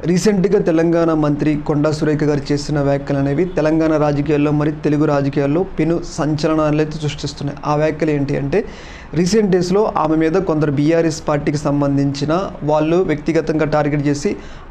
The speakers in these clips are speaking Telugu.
రీసెంట్‌గా తెలంగాణ మంత్రి కొండా సురేఖ గారు చేసిన వ్యాఖ్యలనేవి తెలంగాణ రాజకీయాల్లో మరియు తెలుగు రాజకీయాల్లో పెను సంచలనాలైతే సృష్టిస్తున్నాయి. ఆ వ్యాఖ్యలు ఏంటి అంటే రీసెంట్ డేస్‌లో ఆమె మీద కొందరు బీఆర్ఎస్ పార్టీకి సంబంధించిన వాళ్ళు వ్యక్తిగతంగా టార్గెట్ చేసి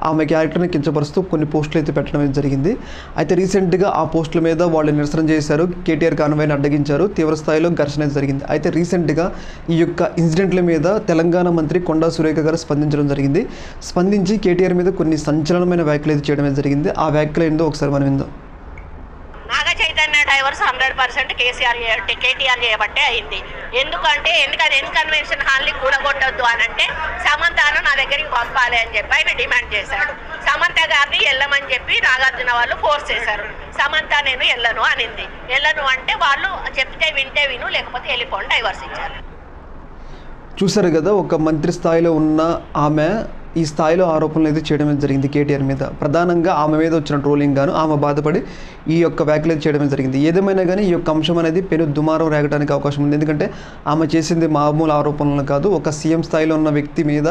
ఆమె క్యారెక్టర్‌ని కించపరుస్తూ కొన్ని పోస్టులు అయితే పెట్టడం అయితే జరిగింది. అయితే రీసెంట్‌గా ఆ పోస్టుల మీద వాళ్ళు నిరసన చేశారు. కేటీఆర్ కాన్వాయ్‌ని అడ్డగించారు. తీవ్ర స్థాయిలో ఘర్షణ అయితే జరిగింది. అయితే రీసెంట్‌గా ఈ యొక్క ఇన్సిడెంట్ల మీద తెలంగాణ మంత్రి కొండా సురేఖ గారు స్పందించడం జరిగింది. స్పందించి కేటీఆర్ మీద కొన్ని సంచలనమైన వ్యాఖ్యలు అయితే చేయడం జరిగింది. ఆ వ్యాఖ్యలు ఏందో ఒకసారి మనం విందాం. నాగ చైతన్య డైవర్స్ 100% కేటీఆర్ చేయబట్టే అయింది. ఎందుకంటే కన్వెన్షన్ హాల్ని కూడగొట్టొద్దు అని అంటే సమంతను నా దగ్గరికి పంపాలి అని చెప్పి ఆయన డిమాండ్ చేశాడు. సమంత గారిని వెళ్ళమని చెప్పి నాగార్జున వాళ్ళు ఫోర్స్ చేశారు. సమంత నేను వెళ్ళను అనింది. వెళ్ళను అంటే వాళ్ళు చెప్తే వింటే విను, లేకపోతే వెళ్ళిపోండి, డైవర్స్ ఇచ్చారు. చూసారు కదా, ఒక మంత్రి స్థాయిలో ఉన్న ఆమె ఈ స్థాయిలో ఆరోపణలు అయితే చేయడం జరిగింది కేటీఆర్ మీద. ప్రధానంగా ఆమె మీద వచ్చిన ట్రోలింగ్ గాను ఆమె బాధపడి ఈ యొక్క వ్యాఖ్యలు చేయడం జరిగింది. ఏదేమైనా కానీ ఈ యొక్క అంశం అనేది పెను దుమారం రేగడానికి అవకాశం ఉంది. ఎందుకంటే ఆమె చేసింది మామూలు ఆరోపణలు కాదు. ఒక సీఎం స్థాయిలో ఉన్న వ్యక్తి మీద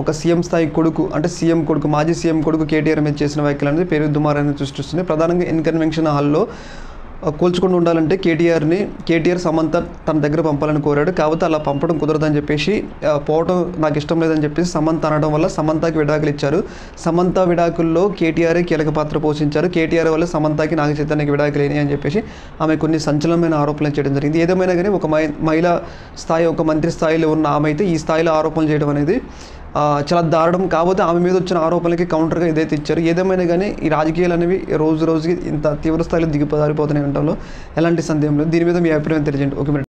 ఒక సీఎం స్థాయి కొడుకు అంటే సీఎం కొడుకు, మాజీ సీఎం కొడుకు కేటీఆర్ మీద చేసిన వ్యాఖ్యలు అనేది పెను దుమారాన్ని సృష్టిస్తుంది. ప్రధానంగా కన్వెన్షన్ హాల్లో కోల్చుకుండా ఉండాలంటే కేటీఆర్ సమంత తన దగ్గర పంపాలని కోరాడు. కాకపోతే అలా పంపడం కుదరదని చెప్పేసి పోవడం నాకు ఇష్టం లేదని చెప్పేసి సమంత అనడం వల్ల సమంతకి విడాకులు ఇచ్చారు. సమంత విడాకుల్లో కేటీఆర్ కీలక పాత్ర పోషించారు. కేటీఆర్ వల్ల సమంతకి నాగ చైతన్యకి విడాకులు అయినాయి అని చెప్పేసి ఆమె కొన్ని సంచలనమైన ఆరోపణలు చేయడం జరిగింది. ఏదేమైనా కానీ ఒక మహిళా స్థాయి, ఒక మంత్రి స్థాయిలో ఉన్న ఆమె అయితే ఈ స్థాయిలో ఆరోపణలు చేయడం అనేది చాలా దారుణం. కాకపోతే ఆమె మీద వచ్చిన ఆరోపణలకి కౌంటర్గా ఇదైతే ఇచ్చారు. ఏదేమైనా కానీ ఈ రాజకీయాలు అనేవి రోజుకి ఇంత తీవ్ర స్థాయిలో దిగిపోతారిపోతున్నాయి అనడంలో ఎలాంటి సందేహం లేదు. దీని మీద మీ అభిప్రాయం తెలియజేయండి. ఓకే.